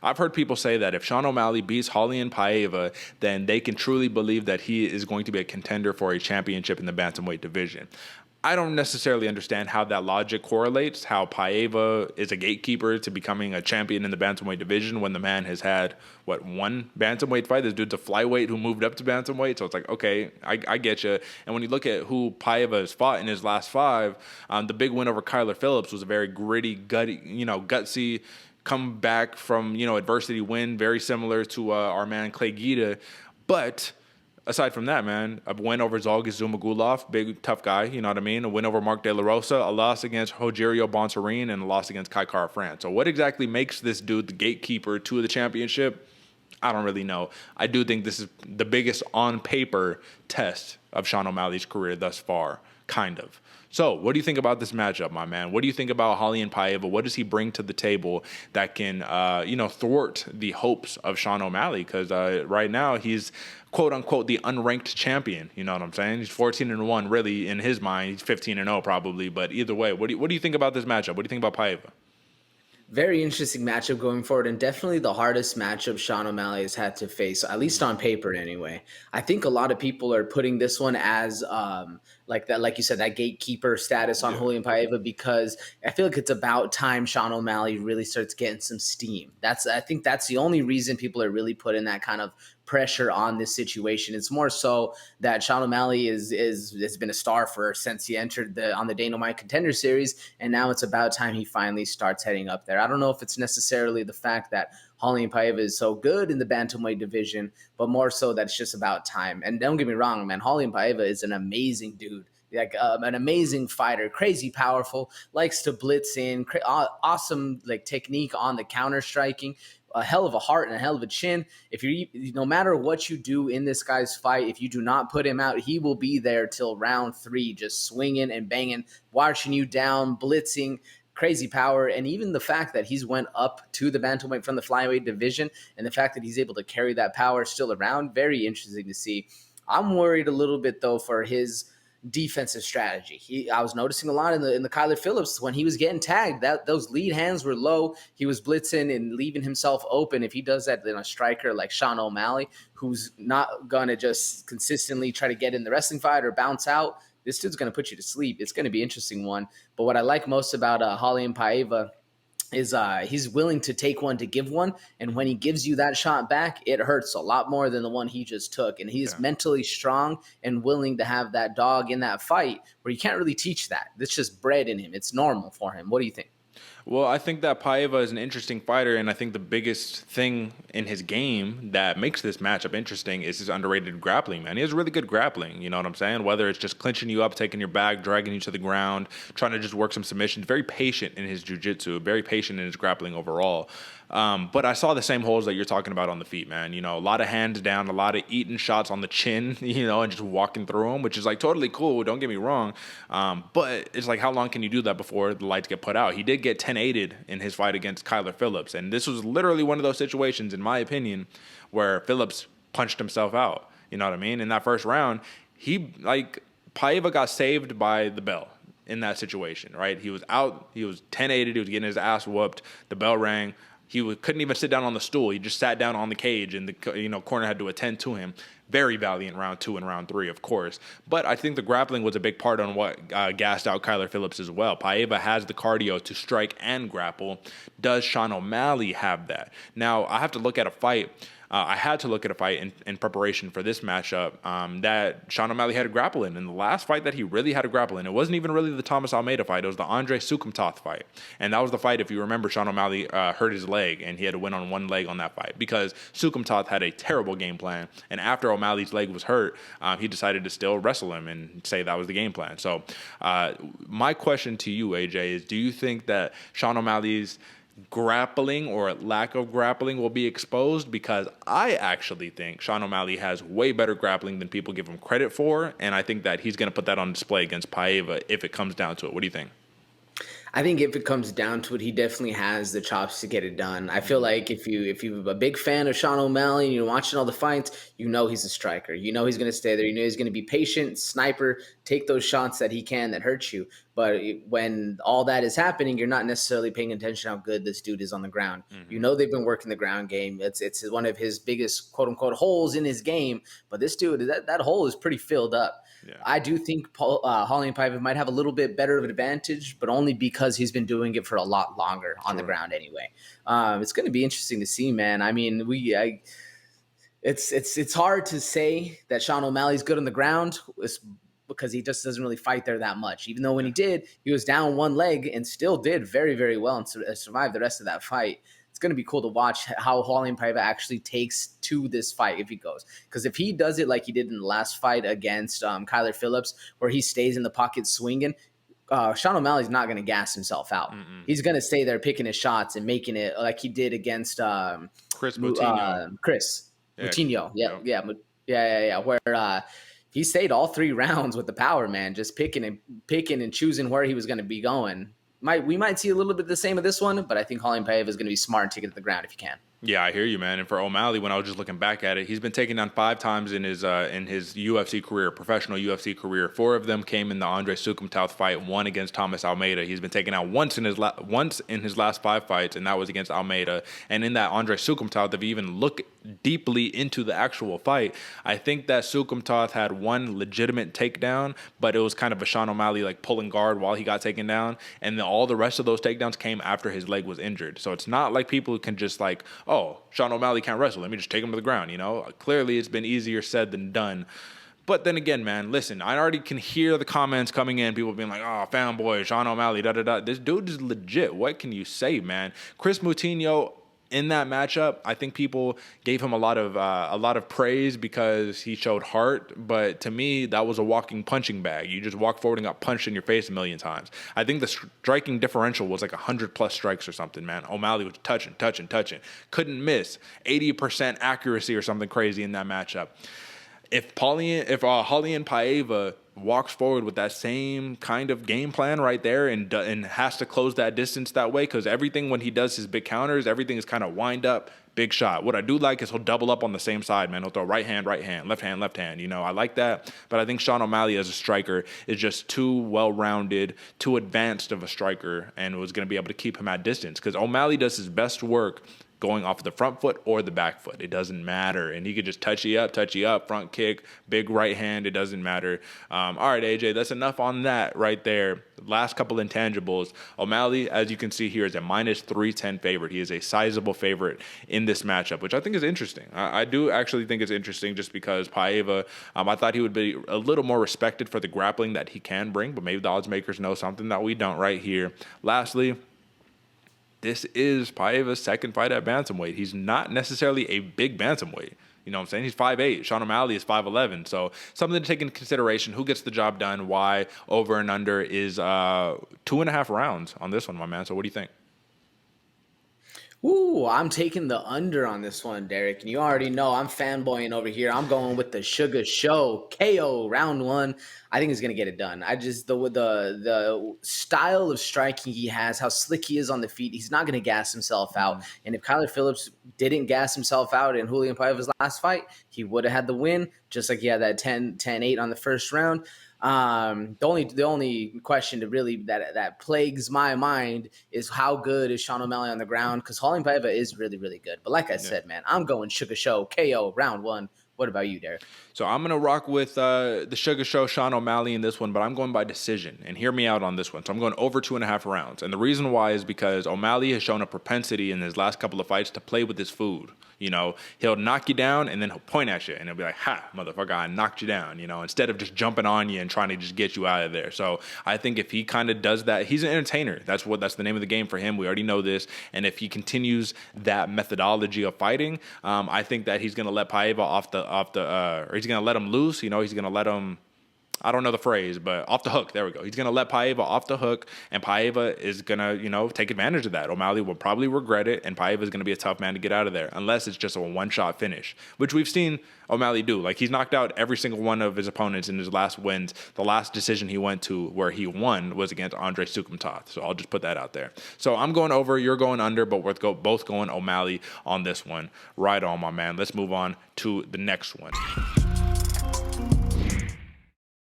I've heard people say that if Sean O'Malley beats Raulian Paiva, then they can truly believe that he is going to be a contender for a championship in the bantamweight division. I don't necessarily understand how that logic correlates, how Paiva is a gatekeeper to becoming a champion in the bantamweight division when the man has had, what, one bantamweight fight? This dude's a flyweight who moved up to bantamweight. So it's like, okay, I get you. And when you look at who Paiva has fought in his last five, the big win over Kyler Phillips was a very gritty, gutsy, come back from, adversity win, very similar to our man Clay Guida. But aside from that, man, a win over Zalgis Zumagulov, big, tough guy, you know what I mean? A win over Mark De La Rosa, a loss against Rogerio Bontorin, and a loss against Kai Kara France. So what exactly makes this dude the gatekeeper to the championship? I don't really know. I do think this is the biggest on paper test of Sean O'Malley's career thus far, kind of. So, what do you think about this matchup, my man? What do you think about Raulian Paiva? What does he bring to the table that can, thwart the hopes of Sean O'Malley? Because right now he's quote unquote the unranked champion. You know what I'm saying? He's 14-1, really in his mind. He's 15-0 probably. But either way, what do you think about this matchup? What do you think about Paiva? Very interesting matchup going forward, and definitely the hardest matchup Sean O'Malley has had to face, at least on paper anyway. I think a lot of people are putting this one as like that, like you said, that gatekeeper status on Raulian Paiva, because I feel like it's about time Sean O'Malley really starts getting some steam. I think that's the only reason people are really putting that kind of pressure on this situation. It's more so that Sean O'Malley has been a star since he entered on the Dana White Contender Series, and now it's about time he finally starts heading up there. I don't know if it's necessarily the fact that Raulian Paiva is so good in the bantamweight division, but more so that it's just about time. And don't get me wrong, man, Raulian Paiva is an amazing dude. Like an amazing fighter, crazy powerful, likes to blitz in, awesome like technique on the counter striking, a hell of a heart and a hell of a chin. If no matter what you do in this guy's fight, if you do not put him out, he will be there till round 3, just swinging and banging, watching you down, blitzing, crazy power. And even the fact that he's went up to the bantamweight from the flyweight division, and the fact that he's able to carry that power still around, very interesting to see. I'm worried a little bit though for his defensive strategy. I was noticing a lot in the Kyler Phillips when he was getting tagged, that those lead hands were low. He was blitzing and leaving himself open. If he does that in a striker like Sean O'Malley, who's not gonna just consistently try to get in the wrestling fight or bounce out, this dude's gonna put you to sleep. It's gonna be an interesting one. But what I like most about Raulian Paiva is he's willing to take one to give one, and when he gives you that shot back, it hurts a lot more than the one he just took. And he's mentally strong and willing to have that dog in that fight, where you can't really teach that. It's just bred in him. It's normal for him. What do you think? Well, I think that Paiva is an interesting fighter, and I think the biggest thing in his game that makes this matchup interesting is his underrated grappling, man. He has really good grappling, you know what I'm saying? Whether it's just clinching you up, taking your back, dragging you to the ground, trying to just work some submissions. Very patient in his jiu-jitsu, very patient in his grappling overall. But I saw the same holes that you're talking about on the feet, man. You know, a lot of hands down, a lot of eating shots on the chin, and just walking through them, which is like totally cool. Don't get me wrong. But it's like, how long can you do that before the lights get put out? He did get 10-8'd in his fight against Kyler Phillips. And this was literally one of those situations, in my opinion, where Phillips punched himself out. You know what I mean? In that first round, Paiva got saved by the bell in that situation, right? He was out. He was 10-8'd. He was getting his ass whooped. The bell rang. He couldn't even sit down on the stool. He just sat down on the cage, and the corner had to attend to him. Very valiant round 2 and round 3, of course. But I think the grappling was a big part on what gassed out Kyler Phillips as well. Paiva has the cardio to strike and grapple. Does Sean O'Malley have that? Now, I have to look at a fight. I had to look at a fight in preparation for this matchup that Sean O'Malley had to grapple in. And the last fight that he really had to grapple in, it wasn't even really the Thomas Almeida fight. It was the Andre Sukumtoth fight. And that was the fight, if you remember, Sean O'Malley hurt his leg, and he had to win on one leg on that fight because Sukumtoth had a terrible game plan. And after O'Malley's leg was hurt, he decided to still wrestle him and say that was the game plan. So my question to you, AJ, is do you think that Sean O'Malley's grappling or lack of grappling will be exposed? Because I actually think Sean O'Malley has way better grappling than people give him credit for, and I think that he's going to put that on display against Paiva if it comes down to it. What do you think? I think if it comes down to it, he definitely has the chops to get it done. I feel like if you're a big fan of Sean O'Malley and you're watching all the fights, you know he's a striker. You know he's going to stay there. You know he's going to be patient, sniper, take those shots that he can that hurt you. But when all that is happening, you're not necessarily paying attention how good this dude is on the ground. Mm-hmm. You know, they've been working the ground game. It's one of his biggest quote unquote holes in his game. But this dude, that hole is pretty filled up. Yeah. I do think Raulian Paiva might have a little bit better of an advantage, but only because he's been doing it for a lot longer on the ground anyway. It's going to be interesting to see, man. I mean, it's hard to say that Sean O'Malley's good on the ground because he just doesn't really fight there that much. Even though when he did, he was down one leg and still did very, very well and survived the rest of that fight. It's going to be cool to watch how Raulian Paiva actually takes to this fight if he goes. Because if he does it like he did in the last fight against Kyler Phillips, where he stays in the pocket swinging, Sean O'Malley's not going to gas himself out. Mm-mm. He's going to stay there picking his shots and making it like he did against Chris Moutinho. Moutinho. Yeah. Where he stayed all 3 rounds with the power, man, just picking and choosing where he was going to be going. We might see a little bit the same of this one, but I think Raulian Paiva is going to be smart and take it to the ground if you can. Yeah, I hear you, man. And for O'Malley, when I was just looking back at it, he's been taken down 5 times in his UFC career, professional UFC career. 4 of them came in the Andre Sukumtauth fight, 1 against Thomas Almeida. He's been taken out once in his last 5 fights, and that was against Almeida. And in that Andre Sukumtauth, if you even look deeply into the actual fight, I think that Sukumtauth had 1 legitimate takedown, but it was kind of a Sean O'Malley like pulling guard while he got taken down, and then all the rest of those takedowns came after his leg was injured. So it's not like people can just like, oh, Sean O'Malley can't wrestle, let me just take him to the ground, you know? Clearly, it's been easier said than done. But then again, man, listen, I already can hear the comments coming in, people being like, oh, fanboy, Sean O'Malley, da-da-da. This dude is legit. What can you say, man? Chris Moutinho, in that matchup, I think people gave him a lot of praise because he showed heart. But to me, that was a walking punching bag. You just walk forward and got punched in your face a million times. I think the striking differential was like 100+ strikes or something, man. O'Malley was touching. Couldn't miss. 80% accuracy or something crazy in that matchup. If Raulian Paiva walks forward with that same kind of game plan right there and has to close that distance that way, because everything when he does his big counters, everything is kind of wind up, big shot. What I do like is he'll double up on the same side, man. He'll throw right hand, left hand. You know, I like that. But I think Sean O'Malley as a striker is just too well-rounded, too advanced of a striker, and was going to be able to keep him at distance. Because O'Malley does his best work going off the front foot or the back foot. It doesn't matter. And he could just touch you up, front kick, big right hand. It doesn't matter. All right, AJ, that's enough on that right there. Last couple intangibles. O'Malley, as you can see here, is a -310 favorite. He is a sizable favorite in this matchup, which I think is interesting. I do actually think it's interesting just because Paiva, I thought he would be a little more respected for the grappling that he can bring, but maybe the odds makers know something that we don't right here. Lastly, this is Paiva's second fight at bantamweight. He's not necessarily a big bantamweight. You know what I'm saying? He's 5'8". Sean O'Malley is 5'11". So something to take into consideration. Who gets the job done? Why? Over and under is 2.5 rounds on this one, my man. So what do you think? Ooh, I'm taking the under on this one, Derek. And you already know I'm fanboying over here. I'm going with the Sugar Show KO round 1. I think he's gonna get it done. I just the style of striking he has, how slick he is on the feet. He's not gonna gas himself out. And if Kyler Phillips didn't gas himself out in Raulian Paiva's last fight, he would have had the win. Just like he had that 10-8 on the first round. The only question to really that plagues my mind is how good is Sean O'Malley on the ground, because Raulian Paiva is really, really good. But like I said, man, I'm going Sugar Show KO round 1. What about you, Derek? So I'm going to rock with the Sugar Show, Sean O'Malley in this one, but I'm going by decision. And hear me out on this one. So I'm going over 2.5 rounds. And the reason why is because O'Malley has shown a propensity in his last couple of fights to play with his food. You know, he'll knock you down and then he'll point at you and he'll be like, ha, motherfucker, I knocked you down, you know, instead of just jumping on you and trying to just get you out of there. So I think if he kind of does that, he's an entertainer. That's the name of the game for him. We already know this. And if he continues that methodology of fighting, I think that he's going to let Paiva or he's going to let him loose. You know, he's going to let him, I don't know the phrase, but off the hook. There we go. He's going to let Paiva off the hook, and Paiva is going to, you know, take advantage of that. O'Malley will probably regret it, and Paiva is going to be a tough man to get out of there, unless it's just a one-shot finish, which we've seen O'Malley do. Like, he's knocked out every single one of his opponents in his last wins. The last decision he went to where he won was against Andre Sukumtauth, so I'll just put that out there. So I'm going over, you're going under, but we're both going O'Malley on this one. Right on, my man. Let's move on to the next one.